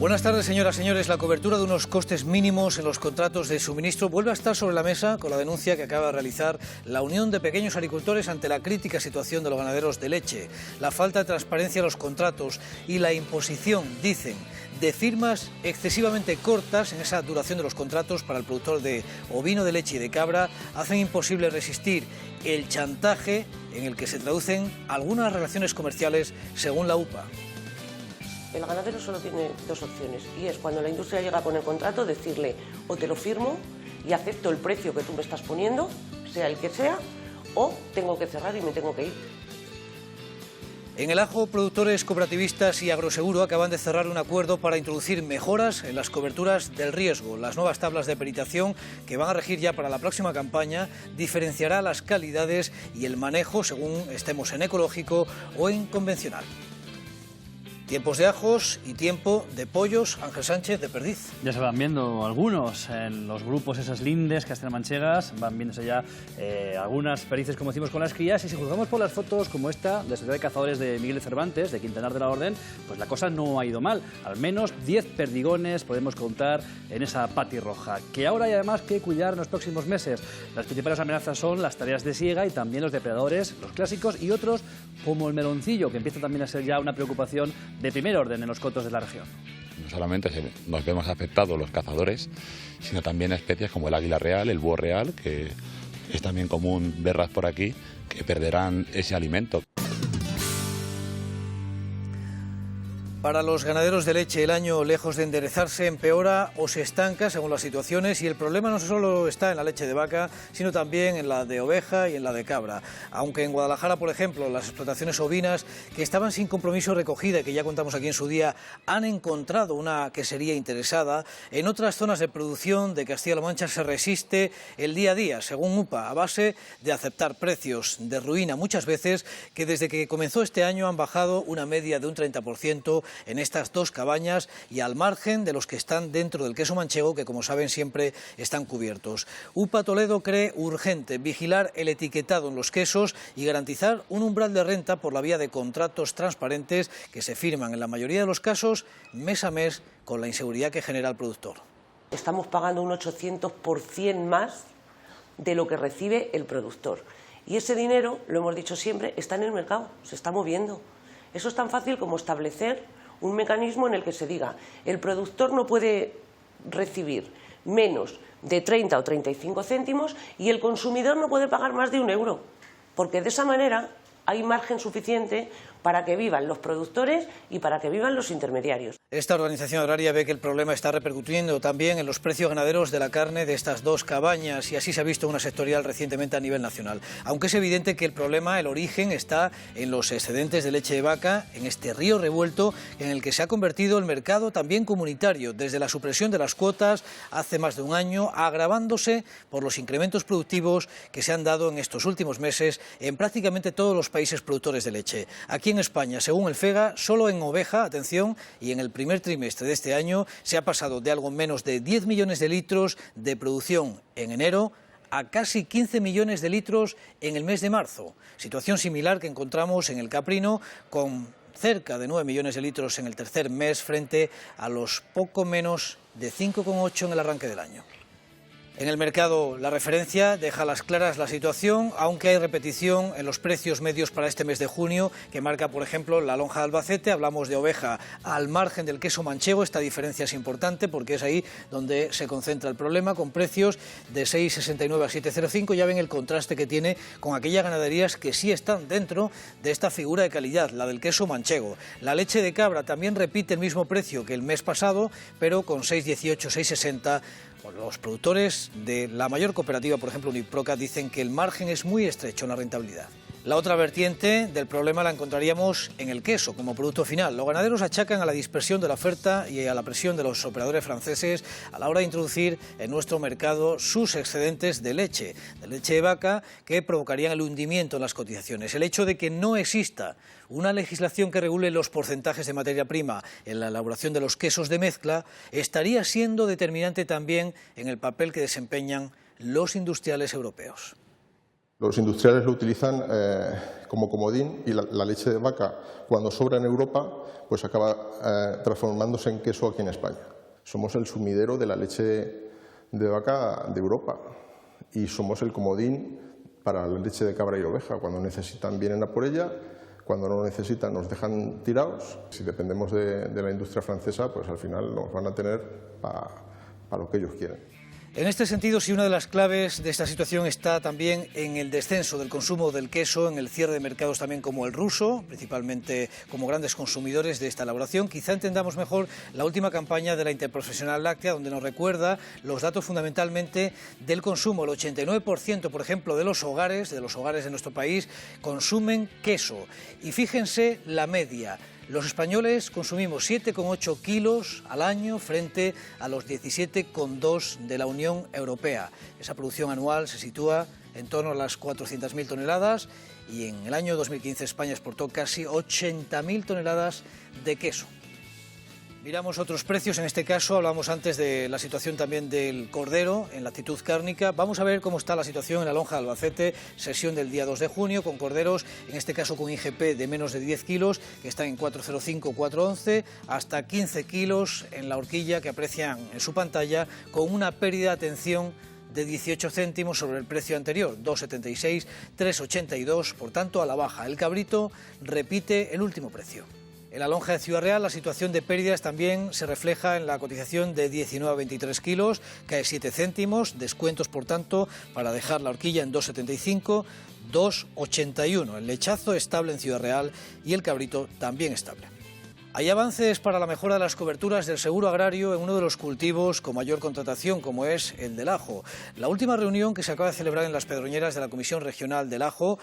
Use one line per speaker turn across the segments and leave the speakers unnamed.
Buenas tardes, señoras y señores. La cobertura de unos costes mínimos en los contratos de suministro vuelve a estar sobre la mesa con la denuncia que acaba de realizar la Unión de Pequeños Agricultores ante la crítica situación de los ganaderos de leche. La falta de transparencia en los contratos y la imposición, dicen, de firmas excesivamente cortas en esa duración de los contratos para el productor de ovino, de leche y de cabra hacen imposible resistir el chantaje en el que se traducen algunas relaciones comerciales según la UPA.
El ganadero solo tiene dos opciones y es cuando la industria llega con el contrato decirle o te lo firmo y acepto el precio que tú me estás poniendo, sea el que sea, o tengo que cerrar y me tengo que ir.
En el ajo, productores cooperativistas y Agroseguro acaban de cerrar un acuerdo para introducir mejoras en las coberturas del riesgo. Las nuevas tablas de peritación que van a regir ya para la próxima campaña diferenciará las calidades y el manejo según estemos en ecológico o en convencional. Tiempos de ajos y tiempo de pollos. Ángel Sánchez, de Perdiz.
Ya se van viendo algunos en los grupos, esas lindes castellanmanchegas, van viéndose ya algunas perdices, como decimos, con las crías, y si juzgamos por las fotos como esta de Sociedad de Cazadores de Miguel de Cervantes, de Quintanar de la Orden, pues la cosa no ha ido mal. Al menos 10 perdigones podemos contar en esa patirroja, que ahora hay además que cuidar en los próximos meses. Las principales amenazas son las tareas de siega y también los depredadores, los clásicos y otros como el meloncillo, que empieza también a ser ya una preocupación de primer orden en los cotos de la región.
No solamente nos vemos afectados los cazadores, sino también especies como el águila real, el búho real, que es también común verlas por aquí, que perderán ese alimento.
Para los ganaderos de leche, el año, lejos de enderezarse, empeora o se estanca según las situaciones, y el problema no solo está en la leche de vaca, sino también en la de oveja y en la de cabra. Aunque en Guadalajara, por ejemplo, las explotaciones ovinas que estaban sin compromiso de recogida, que ya contamos aquí en su día, han encontrado una que sería interesada, en otras zonas de producción de Castilla-La Mancha se resiste el día a día, según UPA, a base de aceptar precios de ruina muchas veces, que desde que comenzó este año han bajado una media de un 30%, en estas dos cabañas y al margen de los que están dentro del queso manchego, que como saben siempre están cubiertos. UPA Toledo cree urgente vigilar el etiquetado en los quesos y garantizar un umbral de renta por la vía de contratos transparentes que se firman en la mayoría de los casos mes a mes con la inseguridad que genera el productor.
Estamos pagando un 800% más de lo que recibe el productor y ese dinero, lo hemos dicho siempre, está en el mercado, se está moviendo. Eso es tan fácil como establecer un mecanismo en el que se diga el productor no puede recibir menos de 30 o 35 céntimos y el consumidor no puede pagar más de €1, porque de esa manera hay margen suficiente para que vivan los productores y para que vivan los intermediarios.
Esta organización agraria ve que el problema está repercutiendo también en los precios ganaderos de la carne de estas dos cabañas, y así se ha visto en una sectorial recientemente a nivel nacional. Aunque es evidente que el problema, el origen, está en los excedentes de leche de vaca, en este río revuelto en el que se ha convertido el mercado también comunitario, desde la supresión de las cuotas hace más de un año, agravándose por los incrementos productivos que se han dado en estos últimos meses en prácticamente todos los países productores de leche. Aquí en España, según el FEGA, solo en oveja, atención, y en el primer trimestre de este año se ha pasado de algo menos de 10 millones de litros de producción en enero a casi 15 millones de litros en el mes de marzo. Situación similar que encontramos en el caprino, con cerca de 9 millones de litros en el tercer mes frente a los poco menos de 5,8 en el arranque del año. En el mercado, la referencia deja a las claras la situación, aunque hay repetición en los precios medios para este mes de junio, que marca, por ejemplo, la lonja de Albacete. Hablamos de oveja al margen del queso manchego. Esta diferencia es importante porque es ahí donde se concentra el problema, con precios de 6,69 a 7,05. Ya ven el contraste que tiene con aquellas ganaderías que sí están dentro de esta figura de calidad, la del queso manchego. La leche de cabra también repite el mismo precio que el mes pasado, pero con 6,18, 6,60. Los productores de la mayor cooperativa, por ejemplo Uniproca, dicen que el margen es muy estrecho en la rentabilidad. La otra vertiente del problema la encontraríamos en el queso como producto final. Los ganaderos achacan a la dispersión de la oferta y a la presión de los operadores franceses a la hora de introducir en nuestro mercado sus excedentes de leche de vaca, que provocarían el hundimiento en las cotizaciones. El hecho de que no exista una legislación que regule los porcentajes de materia prima en la elaboración de los quesos de mezcla estaría siendo determinante también en el papel que desempeñan los industriales europeos.
Los industriales lo utilizan como comodín y la leche de vaca, cuando sobra en Europa, pues acaba transformándose en queso aquí en España. Somos el sumidero de la leche de vaca de Europa y somos el comodín para la leche de cabra y oveja. Cuando necesitan vienen a por ella, cuando no necesitan nos dejan tirados. Si dependemos de la industria francesa, pues al final nos van a tener para lo que ellos quieren.
En este sentido, sí, una de las claves de esta situación está también en el descenso del consumo del queso, en el cierre de mercados también como el ruso, principalmente como grandes consumidores de esta elaboración. Quizá entendamos mejor la última campaña de la Interprofesional Láctea, donde nos recuerda los datos fundamentalmente del consumo. El 89%, por ejemplo, de los hogares de nuestro país consumen queso. Y fíjense la media. Los españoles consumimos 7,8 kilos al año frente a los 17,2 de la Unión Europea. Esa producción anual se sitúa en torno a las 400.000 toneladas y en el año 2015 España exportó casi 80.000 toneladas de queso. Miramos otros precios, en este caso hablamos antes de la situación también del cordero en la actitud cárnica. Vamos a ver cómo está la situación en la lonja de Albacete, sesión del día 2 de junio, con corderos, en este caso con IGP de menos de 10 kilos, que están en 4,05, 4,11, hasta 15 kilos en la horquilla que aprecian en su pantalla, con una pérdida, atención, de 18 céntimos sobre el precio anterior, 2,76, 3,82, por tanto a la baja. El cabrito repite el último precio. En la lonja de Ciudad Real la situación de pérdidas también se refleja en la cotización de 19 a 23 kilos, cae 7 céntimos, descuentos por tanto para dejar la horquilla en 2,75, 2,81. El lechazo estable en Ciudad Real y el cabrito también estable. Hay avances para la mejora de las coberturas del seguro agrario en uno de los cultivos con mayor contratación, como es el del ajo. La última reunión que se acaba de celebrar en las Pedroñeras de la Comisión Regional del Ajo,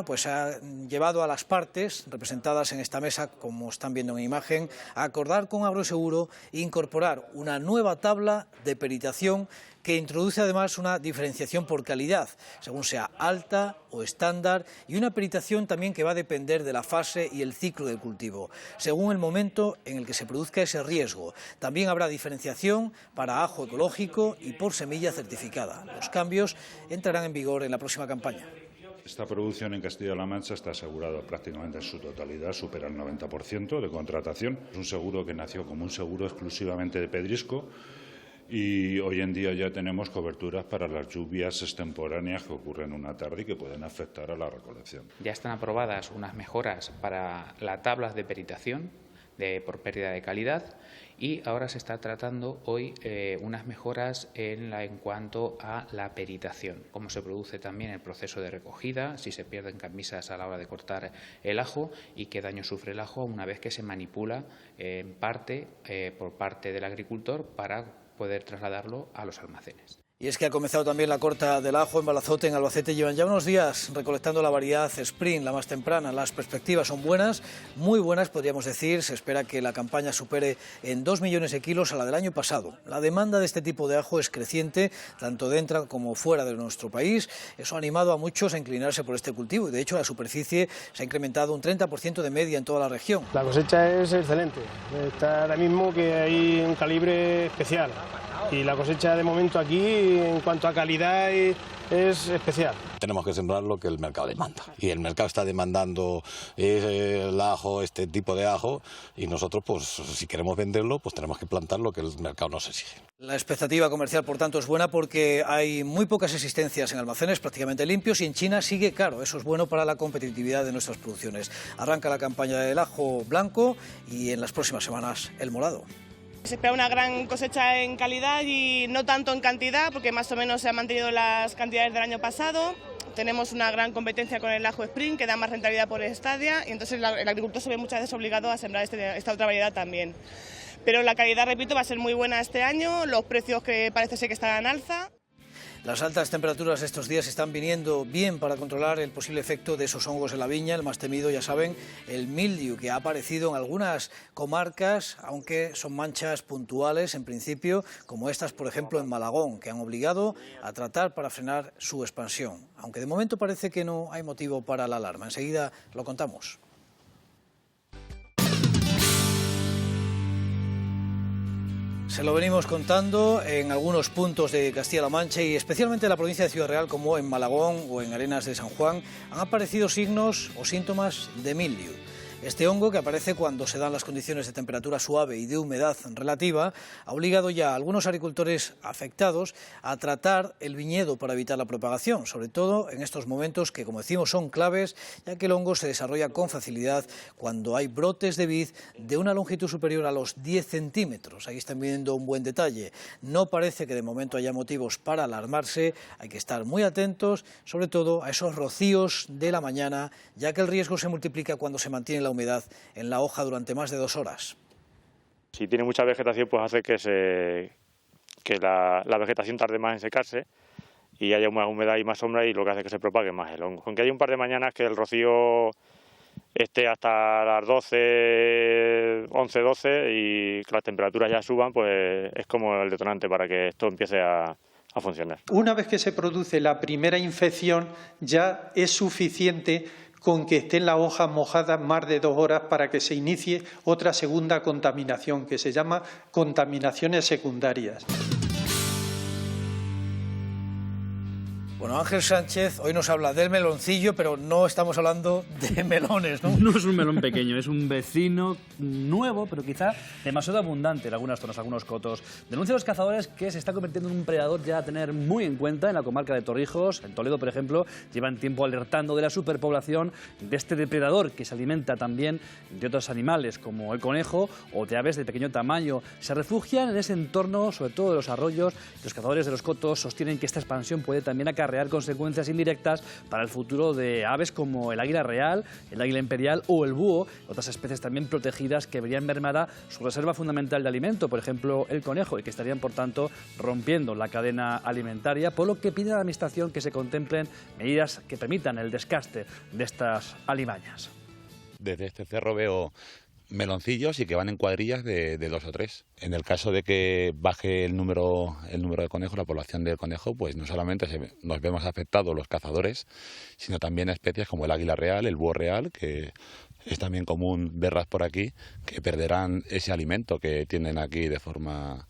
pues ha llevado a las partes representadas en esta mesa, como están viendo en imagen, a acordar con Agroseguro incorporar una nueva tabla de peritación que introduce además una diferenciación por calidad, según sea alta o estándar, y una peritación también que va a depender de la fase y el ciclo del cultivo, según el momento en el que se produzca ese riesgo. También habrá diferenciación para ajo ecológico y por semilla certificada. Los cambios entrarán en vigor en la próxima campaña.
Esta producción en Castilla-La Mancha está asegurada prácticamente en su totalidad, supera el 90% de contratación. Es un seguro que nació como un seguro exclusivamente de pedrisco, y hoy en día ya tenemos coberturas para las lluvias extemporáneas que ocurren una tarde y que pueden afectar a la recolección.
Ya están aprobadas unas mejoras para las tablas de peritación por pérdida de calidad, y ahora se está tratando hoy unas mejoras en cuanto a la peritación, cómo se produce también el proceso de recogida, si se pierden camisas a la hora de cortar el ajo y qué daño sufre el ajo una vez que se manipula en parte por parte del agricultor para poder trasladarlo a los almacenes.
Y es que ha comenzado también la corta del ajo en Balazote, en Albacete. Llevan ya unos días recolectando la variedad Spring, la más temprana. Las perspectivas son buenas, muy buenas podríamos decir. Se espera que la campaña supere en 2 millones de kilos a la del año pasado. La demanda de este tipo de ajo es creciente, tanto dentro como fuera de nuestro país. Eso ha animado a muchos a inclinarse por este cultivo y de hecho la superficie se ha incrementado un 30% de media en toda la región.
La cosecha es excelente. Está ahora mismo que hay un calibre especial. Y la cosecha de momento aquí, en cuanto a calidad, es especial.
Tenemos que sembrar lo que el mercado demanda. Y el mercado está demandando el ajo, este tipo de ajo, y nosotros, pues, si queremos venderlo, pues tenemos que plantar lo que el mercado nos exige.
La expectativa comercial, por tanto, es buena porque hay muy pocas existencias en almacenes prácticamente limpios y en China sigue caro. Eso es bueno para la competitividad de nuestras producciones. Arranca la campaña del ajo blanco y en las próximas semanas el morado.
Se espera una gran cosecha en calidad y no tanto en cantidad, porque más o menos se han mantenido las cantidades del año pasado. Tenemos una gran competencia con el ajo Spring, que da más rentabilidad por estadia, y entonces el agricultor se ve muchas veces obligado a sembrar esta otra variedad también. Pero la calidad, repito, va a ser muy buena este año, los precios que parece ser que están en alza.
Las altas temperaturas de estos días están viniendo bien para controlar el posible efecto de esos hongos en la viña, el más temido, ya saben, el mildiu, que ha aparecido en algunas comarcas, aunque son manchas puntuales en principio, como estas, por ejemplo, en Malagón, que han obligado a tratar para frenar su expansión. Aunque de momento parece que no hay motivo para la alarma. Enseguida lo contamos. Se lo venimos contando en algunos puntos de Castilla-La Mancha y especialmente en la provincia de Ciudad Real, como en Malagón o en Arenas de San Juan, han aparecido signos o síntomas de mildiu. Este hongo, que aparece cuando se dan las condiciones de temperatura suave y de humedad relativa, ha obligado ya a algunos agricultores afectados a tratar el viñedo para evitar la propagación, sobre todo en estos momentos que, como decimos, son claves, ya que el hongo se desarrolla con facilidad cuando hay brotes de vid de una longitud superior a los 10 centímetros. Ahí están viendo un buen detalle. No parece que de momento haya motivos para alarmarse, hay que estar muy atentos, sobre todo a esos rocíos de la mañana, ya que el riesgo se multiplica cuando se mantiene la humedad en la hoja durante más de 2 horas.
Si tiene mucha vegetación, pues hace que la vegetación tarde más en secarse y haya más humedad y más sombra, y lo que hace que se propague más el hongo. Aunque hay un par de mañanas que el rocío esté hasta las 12, 11, 12 y que las temperaturas ya suban, pues es como el detonante para que esto empiece a funcionar.
Una vez que se produce la primera infección, ya es suficiente con que estén las hojas mojadas más de 2 horas para que se inicie otra segunda contaminación, que se llama contaminaciones secundarias.
Bueno, Ángel Sánchez hoy nos habla del meloncillo, pero no estamos hablando de melones, ¿no?
No es un melón pequeño, es un vecino nuevo, pero quizá demasiado abundante en algunas zonas, algunos cotos. Denuncian los cazadores que se está convirtiendo en un predador ya a tener muy en cuenta en la comarca de Torrijos. En Toledo, por ejemplo, llevan tiempo alertando de la superpoblación de este depredador que se alimenta también de otros animales, como el conejo o de aves de pequeño tamaño. Se refugian en ese entorno, sobre todo de los arroyos. Los cazadores de los cotos sostienen que esta expansión puede también acarrear consecuencias indirectas para el futuro de aves como el águila real, el águila imperial o el búho, otras especies también protegidas que verían mermada su reserva fundamental de alimento, por ejemplo el conejo, y que estarían por tanto rompiendo la cadena alimentaria, por lo que pide a la Administración que se contemplen medidas que permitan el descaste de estas alimañas.
Desde este cerro veo meloncillos y que van en cuadrillas de 2 o 3. En el caso de que baje el número de conejos, la población del conejo, pues no solamente nos vemos afectados los cazadores, sino también especies como el águila real, el búho real, que es también común verlas por aquí, que perderán ese alimento que tienen aquí de forma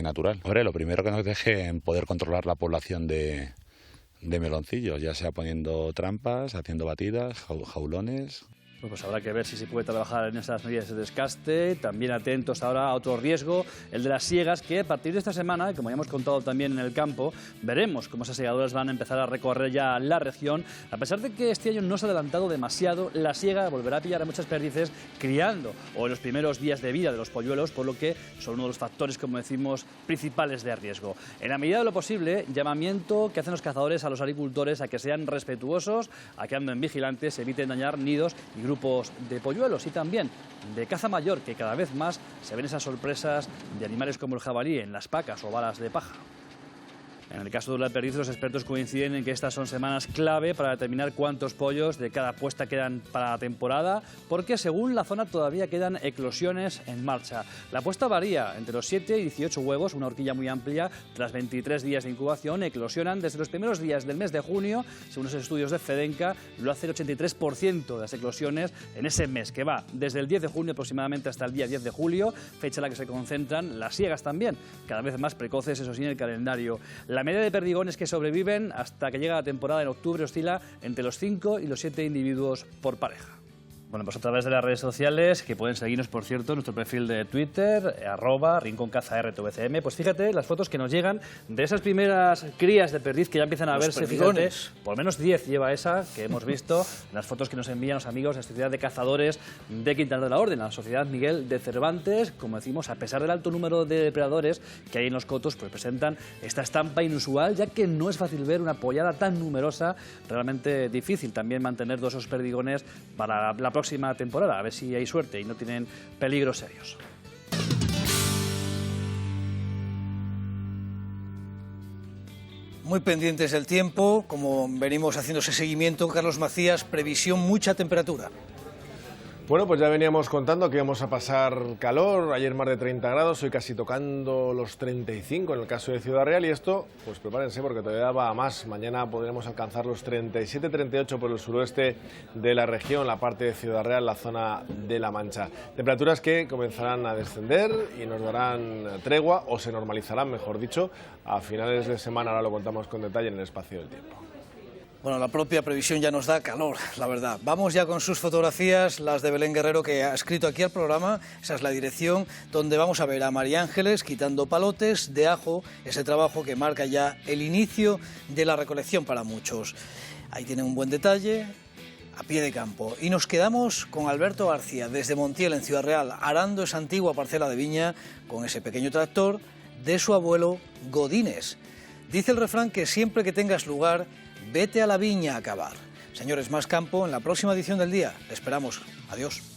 natural. Ahora, lo primero que nos deje en poder controlar la población de meloncillos, ya sea poniendo trampas, haciendo batidas, jaulones.
Pues habrá que ver si se puede trabajar en esas medidas de descaste. También atentos ahora a otro riesgo, el de las siegas, que a partir de esta semana, como ya hemos contado también en el campo, veremos cómo esas segadoras van a empezar a recorrer ya la región. A pesar de que este año no se ha adelantado demasiado, la siega volverá a pillar a muchas perdices criando o en los primeros días de vida de los polluelos, por lo que son uno de los factores, como decimos, principales de riesgo. En la medida de lo posible, llamamiento que hacen los cazadores a los agricultores a que sean respetuosos, a que anden vigilantes, eviten dañar nidos y grupos de polluelos, y también de caza mayor, que cada vez más se ven esas sorpresas de animales como el jabalí en las pacas o balas de paja. En el caso de la perdiz, los expertos coinciden en que estas son semanas clave para determinar cuántos pollos de cada puesta quedan para la temporada, porque según la zona todavía quedan eclosiones en marcha. La puesta varía entre los 7 y 18 huevos, una horquilla muy amplia. Tras 23 días de incubación, eclosionan desde los primeros días del mes de junio. Según los estudios de Fedenca, lo hace el 83% de las eclosiones en ese mes, que va desde el 10 de junio aproximadamente hasta el día 10 de julio, fecha en la que se concentran las siegas también, cada vez más precoces, eso sí, en el calendario. La media de perdigones que sobreviven hasta que llega la temporada en octubre oscila entre los 5 y los 7 individuos por pareja. Bueno, pues a través de las redes sociales, que pueden seguirnos, por cierto, en nuestro perfil de Twitter, @RinconCazaRTVCM, pues fíjate las fotos que nos llegan de esas primeras crías de perdiz que ya empiezan a verse, fíjate, por lo menos 10 lleva esa que hemos visto, las fotos que nos envían los amigos de la Sociedad de Cazadores de Quintana de la Orden, la Sociedad Miguel de Cervantes. Como decimos, a pesar del alto número de depredadores que hay en los cotos, pues presentan esta estampa inusual, ya que no es fácil ver una pollada tan numerosa, realmente difícil también mantener todos esos perdigones para la próxima temporada, a ver si hay suerte y no tienen peligros serios.
Muy pendientes del tiempo, como venimos haciendo ese seguimiento, Carlos Macías, previsión mucha temperatura.
Bueno, pues ya veníamos contando que íbamos a pasar calor, ayer más de 30 grados, hoy casi tocando los 35 en el caso de Ciudad Real, y esto, pues prepárense porque todavía va a más. Mañana podremos alcanzar los 37-38 por el suroeste de la región, la parte de Ciudad Real, la zona de La Mancha. Temperaturas que comenzarán a descender y nos darán tregua, o se normalizarán, mejor dicho, a finales de semana. Ahora lo contamos con detalle en el espacio del tiempo.
Bueno, la propia previsión ya nos da calor, la verdad. Vamos ya con sus fotografías, las de Belén Guerrero, que ha escrito aquí al programa. Esa es la dirección donde vamos a ver a María Ángeles quitando palotes de ajo, ese trabajo que marca ya el inicio de la recolección para muchos. Ahí tienen un buen detalle, a pie de campo. Y nos quedamos con Alberto García, desde Montiel, en Ciudad Real, arando esa antigua parcela de viña con ese pequeño tractor de su abuelo Godínez. Dice el refrán que siempre que tengas lugar, vete a la viña a cavar. Señores, más campo en la próxima edición del Día. Le esperamos. Adiós.